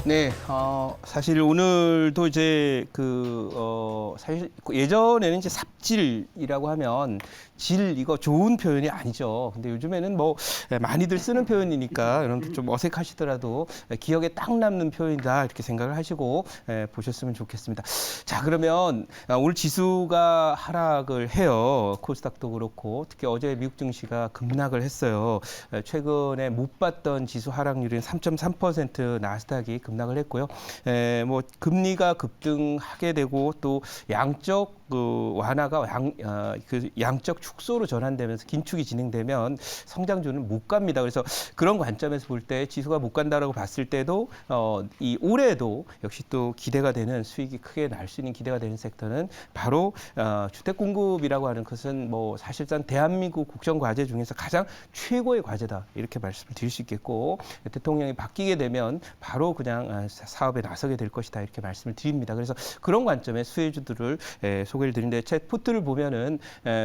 네, 사실 오늘도 이제 사실 예전에는 이제 삽질이라고 하면 질 이거 좋은 표현이 아니죠. 근데 요즘에는 뭐 많이들 쓰는 표현이니까 여러분들 좀 어색하시더라도 기억에 딱 남는 표현이다 이렇게 생각을 하시고 보셨으면 좋겠습니다. 자, 그러면 오늘 지수가 하락을 해요. 코스닥도 그렇고 특히 어제 미국 증시가 급락을 했어요. 최근에 못 봤던 지수 하락률인 3.3% 나스닥이 급락을 했고요. 뭐 금리가 급등하게 되고 또 양적 완화가 양적 축소로 전환되면서 긴축이 진행되면 성장주는 못 갑니다. 그래서 그런 관점에서 볼 때 지수가 못 간다라고 봤을 때도 이 올해도 역시 또 기대가 되는 수익이 크게 날 수 있는 기대가 되는 섹터는 바로 주택 공급이라고 하는 것은 뭐 사실상 대한민국 국정 과제 중에서 가장 최고의 과제다 이렇게 말씀을 드릴 수 있겠고 대통령이 바뀌게 되면 바로 그냥 사업에 나서게 될 것이다 이렇게 말씀을 드립니다. 그래서 그런 관점의 수혜주들을 소개를 드리는데 챗포트를 보면은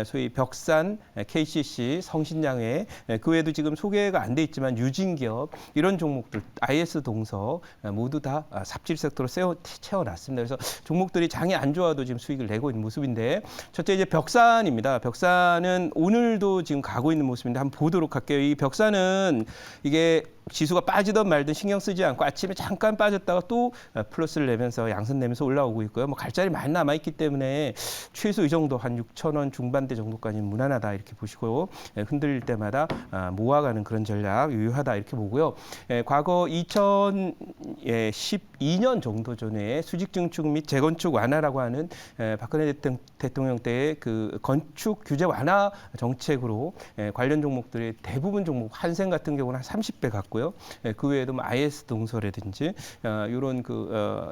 소위 벽산, KCC, 성신양회 그 외에도 지금 소개가 안 돼 있지만 유진기업 이런 종목들 IS 동서 모두 다 삽질 섹터로 채워놨습니다. 그래서 종목들이 장이 안 좋아도 지금 수익을 내고 있는 모습인데 첫째 이제 벽산입니다. 벽산은 오늘도 지금 가고 있는 모습인데 한번 보도록 할게요. 이 벽산은 이게 지수가 빠지든 말든 신경 쓰지 않고 아침에 잠깐 빠졌다가 또 플러스를 내면서 양선 내면서 올라오고 있고요. 뭐 갈 자리 많이 남아있기 때문에 최소 이 정도 한 6천 원 중반대 정도까지는 무난하다 이렇게 보시고 흔들릴 때마다 모아가는 그런 전략 유효하다 이렇게 보고요. 과거 2012년 정도 전에 수직 증축 및 재건축 완화라고 하는 박근혜 대통령 때의 그 건축 규제 완화 정책으로 관련 종목들의 대부분 종목 한생 같은 경우는 한 30배 갖고요. 그 외에도 뭐 IS 동서라든지 이런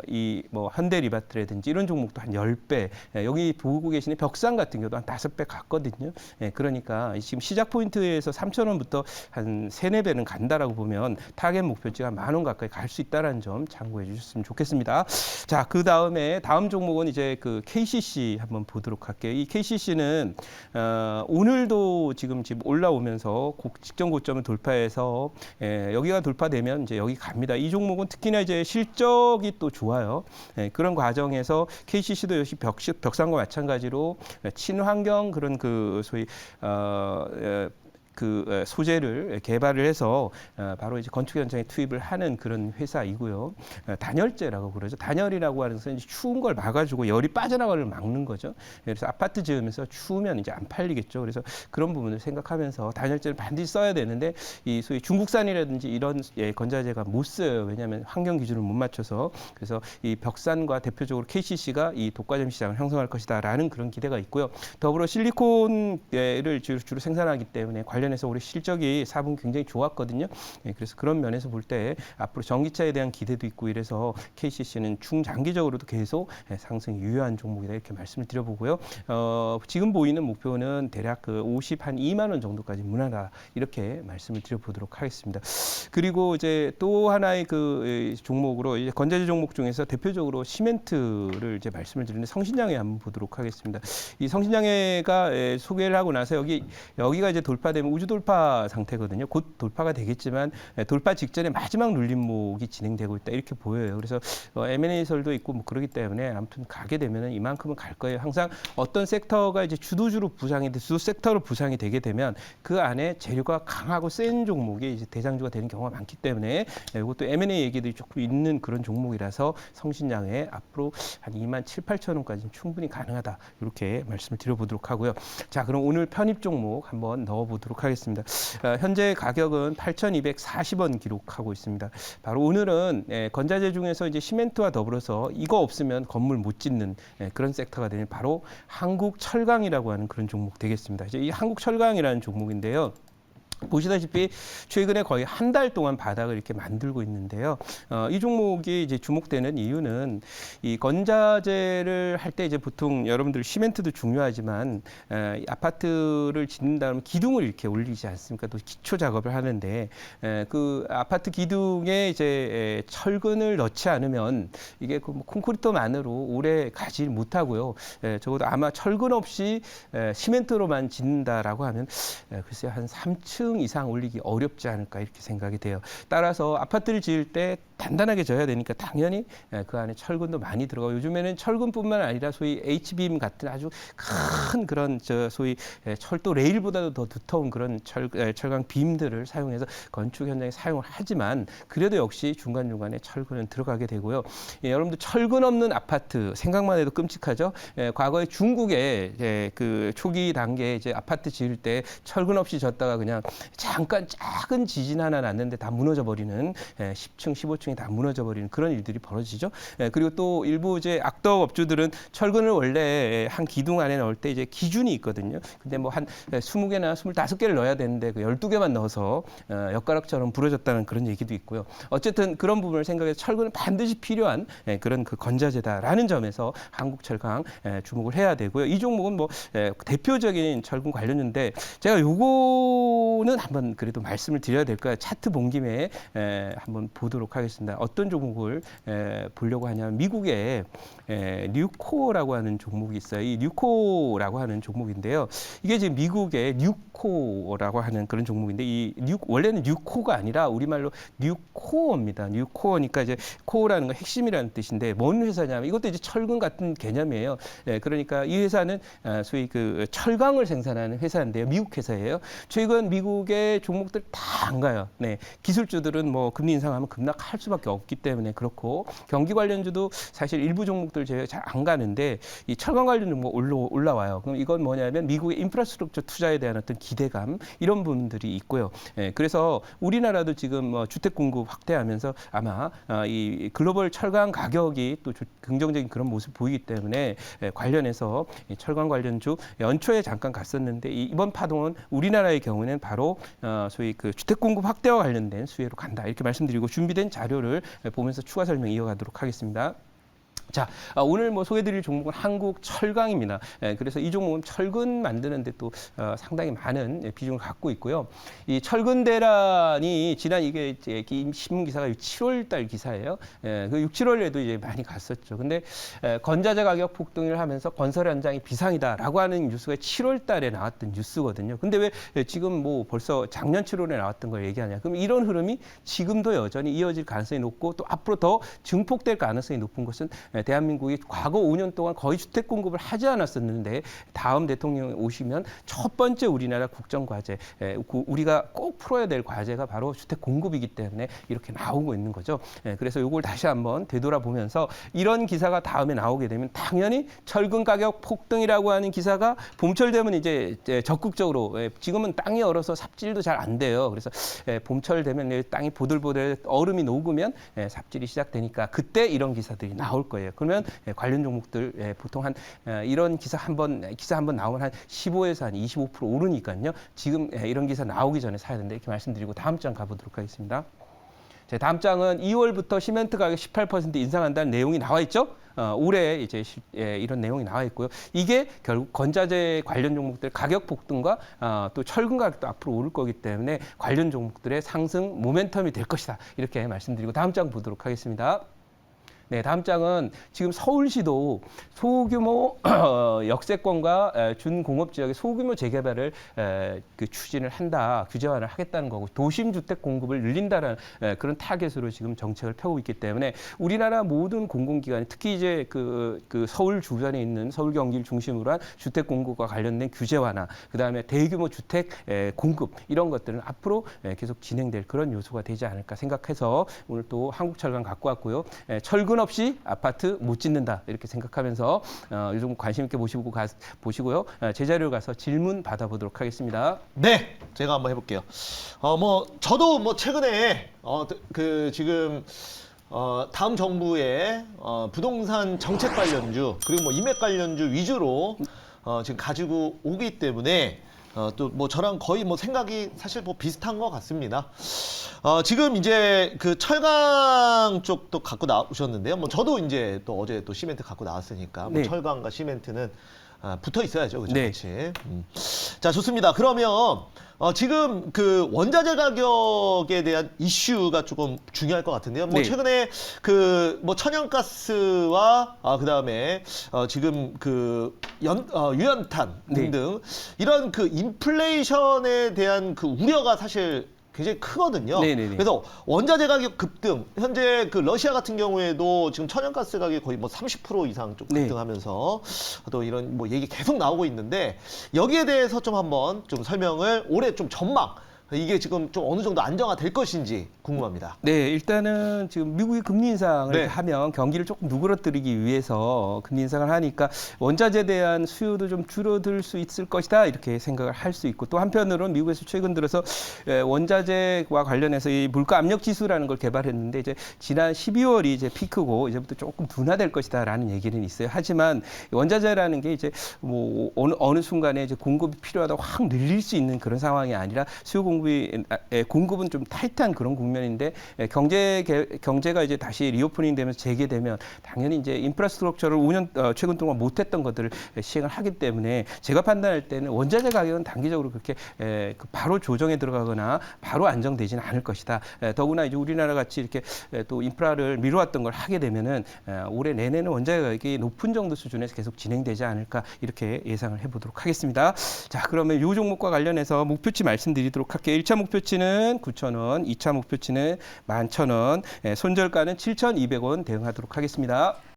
이 뭐 현대리바트라든지 이런 종목도 한 10배. 여기 보고 계시는 벽산 같은 경우도 한 5배 갔거든요. 그러니까 지금 시작 포인트에서 3,000원부터 한 3, 4배는 간다라고 보면 타겟 목표치가 10,000원 가까이 갈 수 있다는 점 참고해 주셨으면 좋겠습니다. 자, 그 다음에 다음 종목은 이제 그 KCC 한번 보도록 할게요. 이 KCC는 오늘도 지금 올라오면서 직전 고점을 돌파해서 여기가 돌파되면 이제 여기 갑니다. 이 종목은 특히나 이제 실적이 또 좋아요. 그런 과정에서 KCC도 역시 벽산과 마찬가지로 친환경 그런 그 소위 그 소재를 개발을 해서 바로 이제 건축 현장에 투입을 하는 그런 회사이고요. 단열재라고 그러죠. 단열이라고 하는 것은 이제 추운 걸 막아주고 열이 빠져나가를 막는 거죠. 그래서 아파트 지으면서 추우면 이제 안 팔리겠죠. 그래서 그런 부분을 생각하면서 단열재를 반드시 써야 되는데 이 소위 중국산이라든지 이런 건자재가 못 써요. 왜냐하면 환경 기준을 못 맞춰서. 그래서 이 벽산과 대표적으로 KCC가 이 독과점 시장을 형성할 것이다라는 그런 기대가 있고요. 더불어 실리콘을 주로 생산하기 때문에 관련해서 올해 실적이 4분 굉장히 좋았거든요. 그래서 그런 면에서 볼 때 앞으로 전기차에 대한 기대도 있고 이래서 KCC는 중장기적으로도 계속 상승이 유효한 종목이다 이렇게 말씀을 드려보고요. 지금 보이는 목표는 대략 그 한 2만 원 정도까지 무난하다 이렇게 말씀을 드려보도록 하겠습니다. 그리고 이제 또 하나의 그 종목으로 이제 건자재 종목 중에서 대표적으로 시멘트를 이제 말씀을 드리는데 성신양회 한번 보도록 하겠습니다. 이 성신양회가 소개를 하고 나서 여기가 이제 돌파되면 우주 돌파 상태거든요. 곧 돌파가 되겠지만 돌파 직전에 마지막 눌림목이 진행되고 있다 이렇게 보여요. 그래서 M&A설도 있고 뭐 그러기 때문에 아무튼 가게 되면은 이만큼은 갈 거예요. 항상 어떤 섹터가 이제 주도주로 주도 섹터로 부상이 되게 되면 그 안에 재료가 강하고 센 종목이 이제 대장주가 되는 경우가 많기 때문에 이것도 M&A 얘기들이 조금 있는 그런 종목이라서 성신양에 앞으로 한 27,000, 8,000원까지는 충분히 가능하다 이렇게 말씀을 드려보도록 하고요. 자, 그럼 오늘 편입 종목 한번 넣어보도록 하겠습니다. 현재 가격은 8,240원 기록하고 있습니다. 바로 오늘은 건자재 중에서 이제 시멘트와 더불어서 이거 없으면 건물 못 짓는 그런 섹터가 되는 바로 한국철강이라고 하는 그런 종목 되겠습니다. 이제 이 한국철강이라는 종목인데요. 보시다시피 최근에 거의 한 달 동안 바닥을 이렇게 만들고 있는데요. 이 종목이 이제 주목되는 이유는 이 건자재를 할 때 이제 보통 여러분들 시멘트도 중요하지만 아파트를 짓는다 그러면 기둥을 이렇게 올리지 않습니까? 또 기초 작업을 하는데 그 아파트 기둥에 이제 철근을 넣지 않으면 이게 그 콘크리트만으로 오래 가지 못하고요. 적어도 아마 철근 없이 시멘트로만 짓는다라고 하면 글쎄요 한 3층 4등 이상 올리기 어렵지 않을까 이렇게 생각이 돼요. 따라서 아파트를 지을 때 단단하게 져야 되니까 당연히 그 안에 철근도 많이 들어가고 요즘에는 철근뿐만 아니라 소위 H빔 같은 아주 큰 그런 소위 철도 레일보다도 더 두터운 그런 철강 빔들을 사용해서 건축 현장에 사용을 하지만 그래도 역시 중간중간에 철근은 들어가게 되고요. 여러분들 철근 없는 아파트 생각만 해도 끔찍하죠. 과거에 중국에 그 초기 단계에 이제 아파트 지을 때 철근 없이 졌다가 그냥 잠깐 작은 지진 하나 났는데 다 무너져 버리는 10층, 15층이 다 무너져 버리는 그런 일들이 벌어지죠. 그리고 또 일부 이제 악덕 업주들은 철근을 원래 한 기둥 안에 넣을 때 이제 기준이 있거든요. 근데 뭐 한 20개나 25개를 넣어야 되는데 그 12개만 넣어서 엿가락처럼 부러졌다는 그런 얘기도 있고요. 어쨌든 그런 부분을 생각해서 철근은 반드시 필요한 그런 그 건자재다라는 점에서 한국철강 주목을 해야 되고요. 이 종목은 뭐 대표적인 철근 관련주인데 제가 요거는 한번 그래도 말씀을 드려야 될까요? 차트 본 김에 한번 보도록 하겠습니다. 어떤 종목을 보려고 하냐면 미국의 뉴코어라고 하는 종목이 있어요. 이 뉴코어라고 하는 종목인데요. 이게 지금 미국의 뉴코어라고 하는 그런 종목인데 원래는 뉴코가 아니라 우리말로 뉴코어입니다. 뉴코어니까 이제 코어라는 건 핵심이라는 뜻인데 뭔 회사냐면 이것도 이제 철근 같은 개념이에요. 그러니까 이 회사는 소위 그 철강을 생산하는 회사인데요. 미국 회사예요. 최근 미국의 종목들 다 안 가요. 기술주들은 뭐 금리 인상하면 급락할 수밖에 없기 때문에 그렇고 경기 관련주도 사실 일부 종목들 제가 잘 안 가는데 이 철강 관련 종목 올라와요. 그럼 이건 뭐냐면 미국의 인프라스트럭처 투자에 대한 어떤 기대감 이런 부분들이 있고요. 그래서 우리나라도 지금 뭐 주택 공급 확대하면서 아마 이 글로벌 철강 가격이 또 긍정적인 그런 모습 보이기 때문에 관련해서 철강 관련주 연초에 잠깐 갔었는데 이번 파동은 우리나라의 경우는 바로 소위 그 주택 공급 확대와 관련된 수혜로 간다 이렇게 말씀드리고 준비된 자료를 보면서 추가 설명 이어가도록 하겠습니다. 자, 오늘 뭐 소개드릴 종목은 한국철강입니다. 그래서 이 종목은 철근 만드는데 또 상당히 많은 비중을 갖고 있고요. 이 철근 대란이 지난 이게 신문 기사가 7월달 기사예요. 그 6, 7월에도 이제 많이 갔었죠. 근데 건자재 가격 폭등을 하면서 건설 현장이 비상이다라고 하는 뉴스가 7월달에 나왔던 뉴스거든요. 근데 왜 지금 뭐 벌써 작년 7월에 나왔던 걸 얘기하냐? 그럼 이런 흐름이 지금도 여전히 이어질 가능성이 높고 또 앞으로 더 증폭될 가능성이 높은 것은 대한민국이 과거 5년 동안 거의 주택 공급을 하지 않았었는데 다음 대통령이 오시면 첫 번째 우리나라 국정 과제, 우리가 꼭 풀어야 될 과제가 바로 주택 공급이기 때문에 이렇게 나오고 있는 거죠. 그래서 이걸 다시 한번 되돌아보면서 이런 기사가 다음에 나오게 되면 당연히 철근 가격 폭등이라고 하는 기사가 봄철 되면 이제 적극적으로 지금은 땅이 얼어서 삽질도 잘 안 돼요. 그래서 봄철 되면 땅이 보들보들 얼음이 녹으면 삽질이 시작되니까 그때 이런 기사들이 나올 거예요. 그러면 관련 종목들 보통 한 이런 기사 한번 나오면 한 15에서 한 25% 오르니까요. 지금 이런 기사 나오기 전에 사야 된다 이렇게 말씀드리고 다음 장 가보도록 하겠습니다. 자, 다음 장은 2월부터 시멘트 가격 18% 인상한다는 내용이 나와 있죠. 올해 이제 이런 내용이 나와 있고요. 이게 결국 건자재 관련 종목들 가격 폭등과 또 철근 가격도 앞으로 오를 거기 때문에 관련 종목들의 상승 모멘텀이 될 것이다. 이렇게 말씀드리고 다음 장 보도록 하겠습니다. 네, 다음 장은 지금 서울시도 소규모 역세권과 준공업 지역의 소규모 재개발을 그 추진을 한다, 규제화를 하겠다는 거고 도심 주택 공급을 늘린다는 그런 타겟으로 지금 정책을 펴고 있기 때문에 우리나라 모든 공공기관, 특히 이제 그 서울 주변에 있는 서울 경기를 중심으로 한 주택 공급과 관련된 규제화나 그다음에 대규모 주택 공급 이런 것들은 앞으로 계속 진행될 그런 요소가 되지 않을까 생각해서 오늘 또 한국철강 갖고 왔고요. 철근 없이 아파트 못 짓는다 이렇게 생각하면서 요즘 관심 있게 보시고요. 제자리로 가서 질문 받아보도록 하겠습니다. 네, 제가 한번 해볼게요. 저도 뭐 최근에 지금 다음 정부의 부동산 정책 관련주 그리고 뭐 인맥 관련주 위주로 지금 가지고 오기 때문에 또 뭐 저랑 거의 뭐 생각이 사실 뭐 비슷한 것 같습니다. 지금 이제 그 철강 쪽도 갖고 나오셨는데요. 뭐 저도 이제 또 어제 또 시멘트 갖고 나왔으니까 뭐 네. 철강과 시멘트는 붙어 있어야죠. 그렇죠? 네. 같이. 자, 좋습니다. 그러면 지금 그 원자재 가격에 대한 이슈가 조금 중요할 것 같은데요. 뭐 네. 최근에 그 뭐 천연가스와 그다음에 지금 그 유연탄 네. 등등 이런 그 인플레이션에 대한 그 우려가 사실 굉장히 크거든요. 네네네. 그래서 원자재 가격 급등, 현재 그 러시아 같은 경우에도 지금 천연가스 가격이 거의 뭐 30% 이상 좀 네. 급등하면서 또 이런 뭐 얘기 계속 나오고 있는데 여기에 대해서 좀 한번 좀 설명을 올해 좀 전망, 이게 지금 좀 어느 정도 안정화될 것인지 궁금합니다. 네, 일단은 지금 미국이 금리 인상을 네. 하면 경기를 조금 누그러뜨리기 위해서 금리 인상을 하니까 원자재에 대한 수요도 좀 줄어들 수 있을 것이다 이렇게 생각을 할 수 있고 또 한편으로는 미국에서 최근 들어서 원자재와 관련해서 이 물가 압력 지수라는 걸 개발했는데 이제 지난 12월이 이제 피크고 이제부터 조금 둔화될 것이다라는 얘기는 있어요. 하지만 원자재라는 게 이제 뭐 어느 순간에 이제 공급이 필요하다 확 늘릴 수 있는 그런 상황이 아니라 공급은 좀 타이트한 그런 국면인데 경제가 이제 다시 리오프닝 되면서 재개되면 당연히 이제 인프라스트럭처를 5년 최근 동안 못했던 것들을 시행을 하기 때문에 제가 판단할 때는 원자재 가격은 단기적으로 그렇게 바로 조정에 들어가거나 바로 안정되지는 않을 것이다. 더구나 이제 우리나라 같이 이렇게 또 인프라를 미뤄왔던 걸 하게 되면은 올해 내내는 원자재 가격이 높은 정도 수준에서 계속 진행되지 않을까 이렇게 예상을 해보도록 하겠습니다. 자, 그러면 이 종목과 관련해서 목표치 말씀드리도록 할게요. 1차 목표치는 9,000원, 2차 목표치는 11,000원, 손절가는 7,200원 대응하도록 하겠습니다.